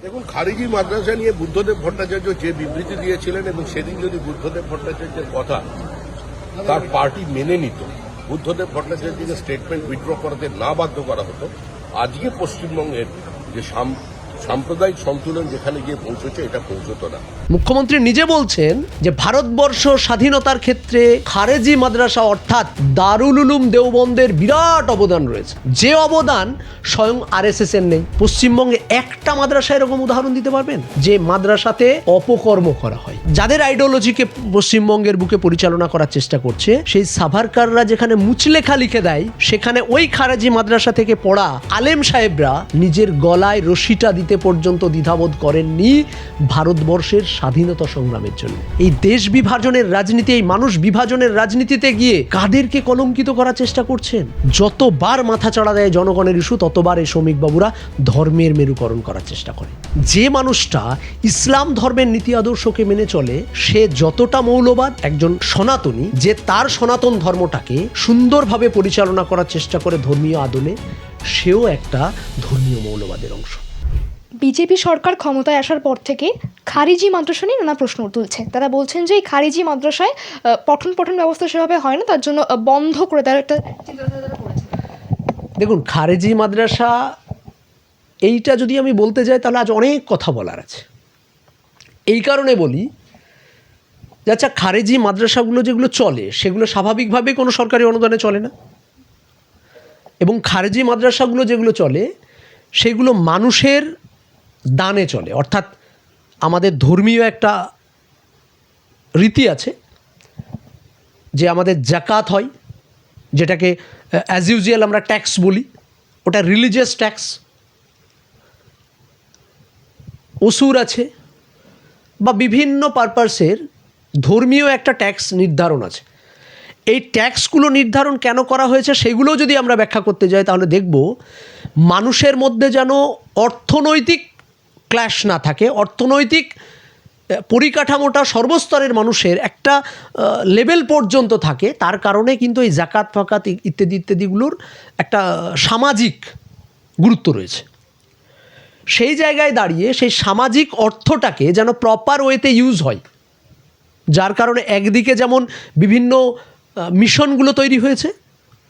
দেখুন, খারিজি মাদ্রাসা নিয়ে বুদ্ধদেব ভট্টাচার্য যে বিবৃতি দিয়েছিলেন এবং সেদিন যদি বুদ্ধদেব ভট্টাচার্যের কথা তার পার্টি মেনে নিত, বুদ্ধদেব ভট্টাচার্যকে স্টেটমেন্ট উইথড্র করাতে না বাধ্য করা হতো, আজকে পশ্চিমবঙ্গের যে সাম্প্রদায়িক সন্তুলন যেখানে গিয়ে পৌঁছেছে এটা পৌঁছতো না। মুখ্যমন্ত্রী নিজে বলছেন যে ভারতবর্ষ স্বাধীনতার ক্ষেত্রে খারেজি মাদ্রাসা অর্থাৎ দারুল উলুম দেওবন্দের বিরাট অবদান রয়েছে, যে অবদান স্বয়ং আরএসএস এর নেই। পশ্চিমবঙ্গে একটা মাদ্রাসা এরকম উদাহরণ দিতে পারবেন যে মাদ্রাসাতে অপকর্ম করা হয়, যাদের আইডিওলজিকে পশ্চিমবঙ্গের বুকে পরিচালনা করার চেষ্টা করছে, সেই সাভারকাররা যেখানে মুচলেখা লিখে দেয়, সেখানে ওই খারেজি মাদ্রাসা থেকে পড়া আলেম সাহেবরা নিজের গলায় রশিটা দিতে পর্যন্ত দ্বিধাবোধ করেননি ভারতবর্ষের স্বাধীনতা সংগ্রামের জন্য। এই দেশ বিভাজনের রাজনীতি, এই মানুষ বিভাজনের রাজনীতিতে গিয়ে কাদেরকে কলঙ্কিত করার চেষ্টা করছেন? যতবার মাথা চাড়া দেয় জনগণের ইস্যু, ততবার এই শ্রমিক বাবুরা ধর্মের মেরুকরণ করার চেষ্টা করে। যে মানুষটা ইসলাম ধর্মের নীতি আদর্শকে মেনে চলে, সে যতটা মৌলবাদ, একজন সনাতনী যে তার সনাতন ধর্মটাকে সুন্দরভাবে পরিচালনা করার চেষ্টা করে ধর্মীয় আদলে, সেও একটা ধর্মীয় মৌলবাদের অংশ। বিজেপি সরকার ক্ষমতায় আসার পর থেকে খারিজি মাদ্রাসা নিয়ে নানা প্রশ্ন তুলছে। তারা বলছেন যে এই খারিজি মাদ্রাসায় পঠন ব্যবস্থা সেভাবে হয় না, তার জন্য বন্ধ করে দেওয়ার একটা চিন্তাধারা করেছে। দেখুন, খারেজি মাদ্রাসা এইটা যদি আমি বলতে যাই তাহলে আজ অনেক কথা বলার আছে। এই কারণে বলি যে আচ্ছা, খারেজি মাদ্রাসাগুলো যেগুলো চলে সেগুলো স্বাভাবিকভাবে কোনো সরকারি অনুদানে চলে না, এবং খারেজি মাদ্রাসাগুলো যেগুলো চলে সেগুলো মানুষের দানে চলে। অর্থাৎ আমাদের ধর্মীয় একটা রীতি আছে যে আমাদের জাকাত হয়, যেটাকে অ্যাজ ইউজুয়াল আমরা ট্যাক্স বলি, ওটা রিলিজিয়াস ট্যাক্স। ওসুর আছে বা বিভিন্ন পারপাসের ধর্মীয় একটা ট্যাক্স নির্ধারণ আছে। এই ট্যাক্সগুলো নির্ধারণ কেন করা হয়েছে সেগুলো যদি আমরা ব্যাখ্যা করতে যাই, তাহলে দেখব মানুষের মধ্যে যেন অর্থনৈতিক ক্ল্যাশ না থাকে, অর্থনৈতিক পরিকাঠামোটা সর্বস্তরের মানুষের একটা লেভেল পর্যন্ত থাকে। তার কারণে কিন্তু এই জাকাত ফাকাত ইত্যাদি ইত্যাদিগুলোর একটা সামাজিক গুরুত্ব রয়েছে। সেই জায়গায় দাঁড়িয়ে সেই সামাজিক অর্থটাকে যেন প্রপার ওয়েতে ইউজ হয়, যার কারণে একদিকে যেমন বিভিন্ন মিশনগুলো তৈরি হয়েছে,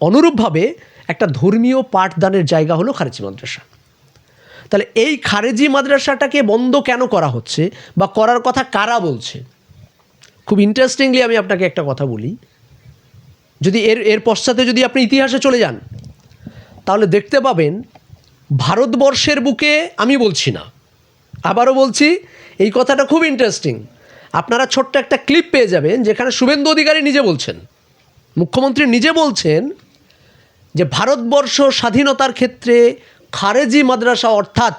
অনুরূপভাবে একটা ধর্মীয় পাঠদানের জায়গা হলো খারেজি মাদ্রাসা। তাহলে এই খারেজি মাদ্রাসাটাকে বন্ধ কেন করা হচ্ছে বা করার কথা কারা বলছে? খুব ইন্টারেস্টিংলি আমি আপনাকে একটা কথা বলি, যদি এর পশ্চাতে যদি আপনি ইতিহাসে চলে যান, তাহলে দেখতে পাবেন ভারতবর্ষের বুকে, আমি বলছি না, আবারও বলছি, এই কথাটা খুব ইন্টারেস্টিং। আপনারা ছোট্ট একটা ক্লিপ পেয়ে যাবেন যেখানে শুভেন্দু অধিকারী নিজে বলছেন, মুখ্যমন্ত্রী নিজে বলছেন যে ভারতবর্ষ স্বাধীনতার ক্ষেত্রে খারেজি মাদ্রাসা অর্থাৎ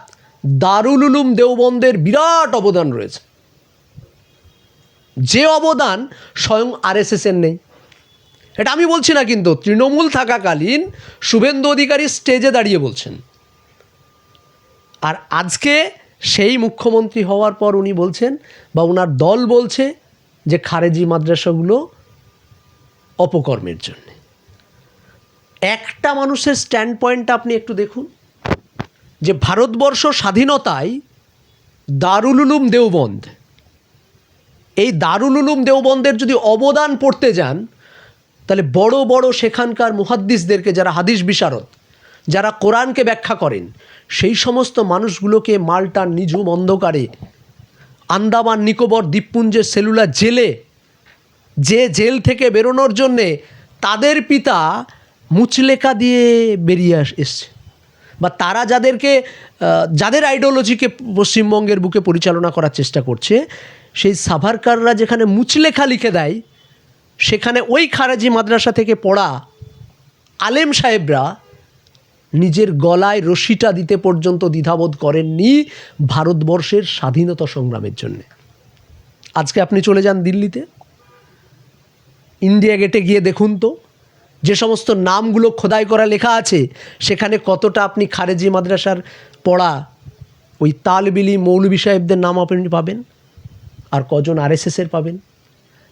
দারুল উলুম দেওবন্দের বিরাট অবদান রয়েছে, যে অবদান স্বয়ং আরএসএস এর নেই। এটা আমি বলছি না, কিন্তু তৃণমূল থাকাকালীন শুভেন্দু অধিকারী স্টেজে দাঁড়িয়ে বলছেন। আর আজকে সেই মুখ্যমন্ত্রী হওয়ার পর উনি বলছেন বা ওনার দল বলছে যে খারেজি মাদ্রাসাগুলো অপকর্মের জন্য। একটা মানুষের স্ট্যান্ড পয়েন্টটা আপনি একটু দেখুন, যে ভারতবর্ষ স্বাধীনতায় দারুল উলুম দেওবন্দ, এই দারুল উলুম দেওবন্দের যদি অবদান পড়তে যান, তাহলে বড় বড় সেখানকার মুহাদ্দিসদেরকে, যারা হাদিস বিশারদ, যারা কোরআনকে ব্যাখ্যা করেন, সেই সমস্ত মানুষগুলোকে মাল্টার নিঝুম অন্ধকারে আন্দামান নিকোবর দ্বীপপুঞ্জের সেলুলার জেলে, যে জেল থেকে বেরোনোর জন্যে তাদের পিতা মুচলেকা দিয়ে বেরিয়ে এসছে, বা তারা যাদের আইডিওলজিকে পশ্চিমবঙ্গের বুকে পরিচালনা করার চেষ্টা করছে, সেই সাভারকাররা যেখানে মুচলেখা লিখে দেয়, সেখানে ওই খারেজি মাদ্রাসা থেকে পড়া আলেম সাহেবরা নিজের গলায় রশিটা দিতে পর্যন্ত দ্বিধাবোধ করেননি ভারতবর্ষের স্বাধীনতা সংগ্রামের জন্য। আজকে আপনি চলে যান দিল্লিতে, ইন্ডিয়া গেটে গিয়ে দেখুন তো, যে সমস্ত নামগুলো খোদাই করা লেখা আছে, সেখানে কতটা আপনি খারেজি মাদ্রাসার পড়া ওই তালবিলি মৌলবি সাহেবদের নাম আপনি পাবেন, আর কজন আরএসএসের পাবেন,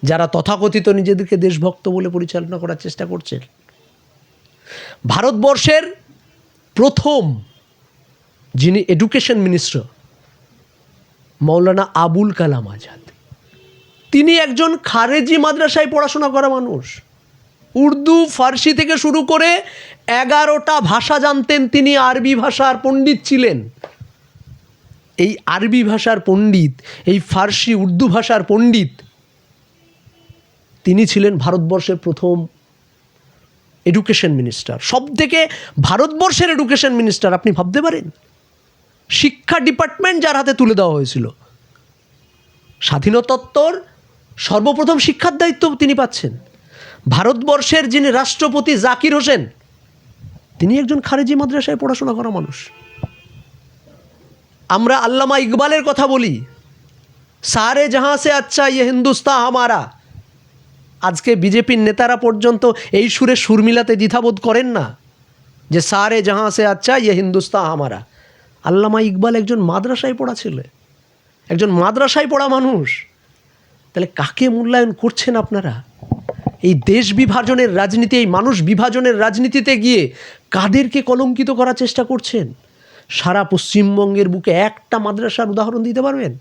যারা তথাকথিত নিজেদেরকে দেশভক্ত বলে পরিচালনা করার চেষ্টা করছেন। ভারতবর্ষের প্রথম যিনি এডুকেশন মিনিস্টার, মৌলানা আবুল কালাম আজাদ, তিনি একজন খারেজি মাদ্রাসায় পড়াশোনা করা মানুষ। উর্দু ফার্সি থেকে শুরু করে 11টা ভাষা জানতেন তিনি, আরবি ভাষার পণ্ডিত ছিলেন। এই আরবি ভাষার পণ্ডিত, এই ফার্সি উর্দু ভাষার পণ্ডিত, তিনি ছিলেন ভারতবর্ষের প্রথম এডুকেশন মিনিস্টার। সব থেকে ভারতবর্ষের এডুকেশন মিনিস্টার, আপনি ভাবতে পারেন? শিক্ষা ডিপার্টমেন্ট যার হাতে তুলে দেওয়া হয়েছিল, স্বাধীনতোত্তর সর্বপ্রথম শিক্ষার দায়িত্ব তিনি পাচ্ছেন। ভারতবর্ষের যিনি রাষ্ট্রপতি জাকির হোসেন, তিনি একজন খারেজি মাদ্রাসায় পড়াশোনা করা মানুষ। আমরা আল্লামা ইকবালের কথা বলি, সারে জাহাঁ সে আচ্ছা ইয়ে হিন্দুস্তান হামারা। আজকে বিজেপির নেতারা পর্যন্ত এই সুরে সুর মিলাতে দ্বিধাবোধ করেন না যে সারে জাহাঁ সে আচ্ছা ইয়ে হিন্দুস্তান হামারা। আল্লামা ইকবাল একজন মাদ্রাসায় পড়া ছেলে, একজন মাদ্রাসায় পড়া মানুষ। তাহলে কাকে মূল্যায়ন করছেন আপনারা? এই দেশ বিভাজনের রাজনীতি, এই মানুষ বিভাজনের রাজনীতিতে গিয়ে কাদেরকে কলঙ্কিত করার চেষ্টা করছেন? সারা পশ্চিমবঙ্গের বুকে একটা মাদ্রাসার উদাহরণ দিতে পারবেন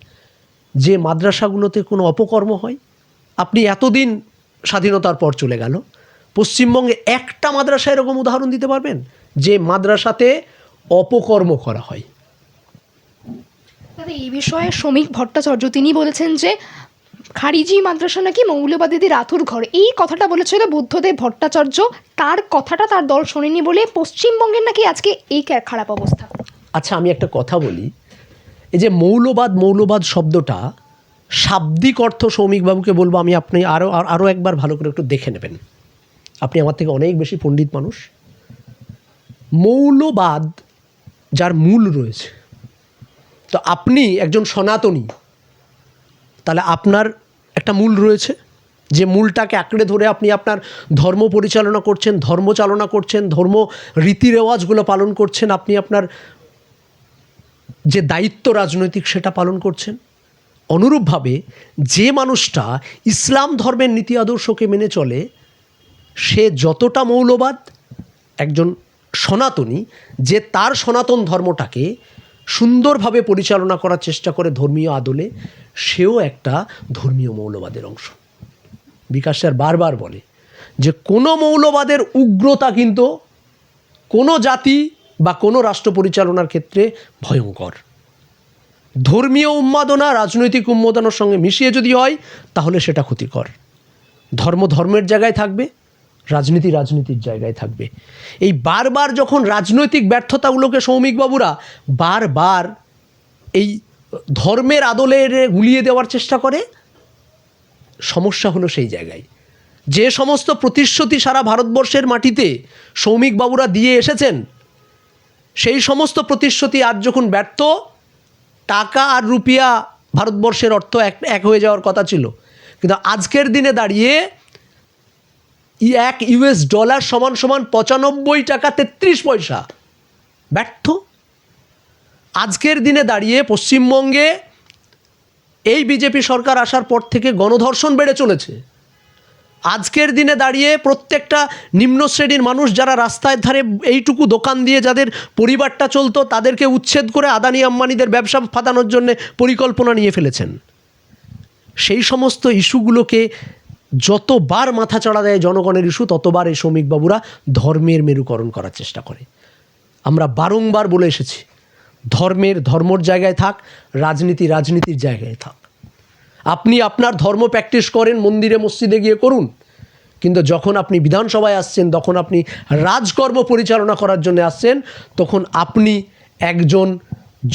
যে মাদ্রাসাগুলোতে কোনো অপকর্ম হয়? আপনি এতদিন স্বাধীনতার পর চলে গেল, পশ্চিমবঙ্গে একটা মাদ্রাসা এরকম উদাহরণ দিতে পারবেন যে মাদ্রাসাতে অপকর্ম করা হয়? দাদা, এই বিষয়ে শ্রমিক ভট্টাচার্য তিনি বলেছেন যে খারিজি মাদ্রাসা নাকি মৌলবাদীদের আঁতুড় ঘর। এই কথাটা বলেছিল বুদ্ধদেব ভট্টাচার্য। তার কথাটা তার দল শোনেনি বলে পশ্চিমবঙ্গের নাকি আজকে এই খারাপ অবস্থা। আচ্ছা, আমি একটা কথা বলি, এই যে মৌলবাদ শব্দটা শাব্দিক অর্থ সৌমিকবাবুকে বলবো আমি, আপনি আরও একবার ভালো করে একটু দেখে নেবেন। আপনি আমার থেকে অনেক বেশি পণ্ডিত মানুষ। মৌলবাদ যার মূল রয়েছে, তো আপনি একজন সনাতনী, তাহলে আপনার একটা মূল রয়েছে, যে মূলটাকে আঁকড়ে ধরে আপনি আপনার ধর্ম পরিচালনা করছেন, ধর্ম চালনা করছেন, ধর্ম রীতি রেওয়াজগুলো পালন করছেন, আপনি আপনার যে দায়িত্ব রাজনৈতিক সেটা পালন করছেন। অনুরূপভাবে যে মানুষটা ইসলাম ধর্মের নীতি আদর্শকে মেনে চলে, সে যতটা মৌলবাদ, একজন সনাতনী যে তার সনাতন ধর্মটাকে সুন্দরভাবে পরিচালনা করার চেষ্টা করে ধর্মীয় আদলে, সেও একটা ধর্মীয় মৌলবাদের অংশ। বিকাশ স্যার বারবার বলে যে কোনো মৌলবাদের উগ্রতা কিন্তু কোনো জাতি বা কোনো রাষ্ট্র পরিচালনার ক্ষেত্রে ভয়ঙ্কর। ধর্মীয় উন্মাদনা রাজনৈতিক উন্মাদনার সঙ্গে মিশিয়ে যদি হয় তাহলে সেটা ক্ষতিকর। ধর্ম ধর্মের জায়গায় থাকবে, রাজনীতি রাজনীতির জায়গায় থাকবে। এই বারবার যখন রাজনৈতিক ব্যর্থতাগুলোকে সৌমিকবাবুরা বারবার এই ধর্মের আদলে গুলিয়ে দেওয়ার চেষ্টা করে, সমস্যা হলো সেই জায়গায়। যে সমস্ত প্রতিশ্রুতি সারা ভারতবর্ষের মাটিতে সৌমিকবাবুরা দিয়ে এসেছেন, সেই সমস্ত প্রতিশ্রুতি আজ যখন ব্যর্থ, টাকা আর রুপিয়া ভারতবর্ষের অর্থ এক হয়ে যাওয়ার কথা ছিল, কিন্তু আজকের দিনে দাঁড়িয়ে $1 সমান 95 টাকা 33 পয়সা ব্যর্থ। আজকের দিনে দাঁড়িয়ে পশ্চিমবঙ্গে এই বিজেপি সরকার আসার পর থেকে গণধর্ষণ বেড়ে চলেছে। আজকের দিনে দাঁড়িয়ে প্রত্যেকটা নিম্ন শ্রেণীর মানুষ যারা রাস্তার ধারে এইটুকু দোকান দিয়ে যাদের পরিবারটা চলতো, তাদেরকে উচ্ছেদ করে আদানি আম্বানিদের ব্যবসা ফাঁদানোর জন্য পরিকল্পনা নিয়ে ফেলেছেন। সেই সমস্ত ইস্যুগুলোকে যতবার মাথাচাড়া দেয় জনগণের ইস্যু, ততবার এই শ্রমিকবাবুরা ধর্মের মেরুকরণ করার চেষ্টা করে। আমরা বারংবার বলে এসেছি, ধর্মর জায়গায় থাক, রাজনীতি রাজনীতির জায়গায় থাক। আপনি আপনার ধর্ম প্র্যাকটিস করেন, মন্দিরে মসজিদে গিয়ে করুন, কিন্তু যখন আপনি বিধানসভায় আসছেন, তখন আপনি রাজকর্ম পরিচালনা করার জন্য আসছেন, তখন আপনি একজন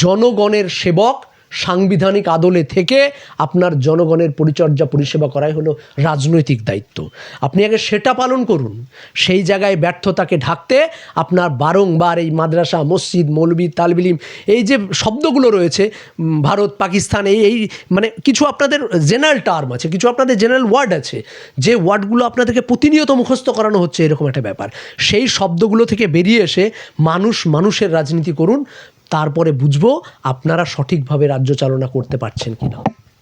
জনগণের সেবক, সাংবিধানিক আদলে থেকে আপনার জনগণের পরিচর্যা পরিষেবা করাই হলো রাজনৈতিক দায়িত্ব। আপনি আগে সেটা পালন করুন। সেই জায়গায় ব্যর্থতাকে ঢাকতে আপনার বারংবার এই মাদ্রাসা, মসজিদ, মৌলবি, তালবিলিম, এই যে শব্দগুলো রয়েছে, ভারত পাকিস্তান, এই মানে কিছু আপনাদের জেনারেল টার্ম আছে, কিছু আপনাদের জেনারেল ওয়ার্ড আছে, যে ওয়ার্ডগুলো আপনাদেরকে প্রতিনিয়ত মুখস্থ করানো হচ্ছে, এরকম একটা ব্যাপার। সেই শব্দগুলো থেকে বেরিয়ে এসে মানুষের রাজনীতি করুন, তারপরে বুঝবো আপনারা সঠিকভাবে রাজ্য চালনা করতে পারছেন কিনা।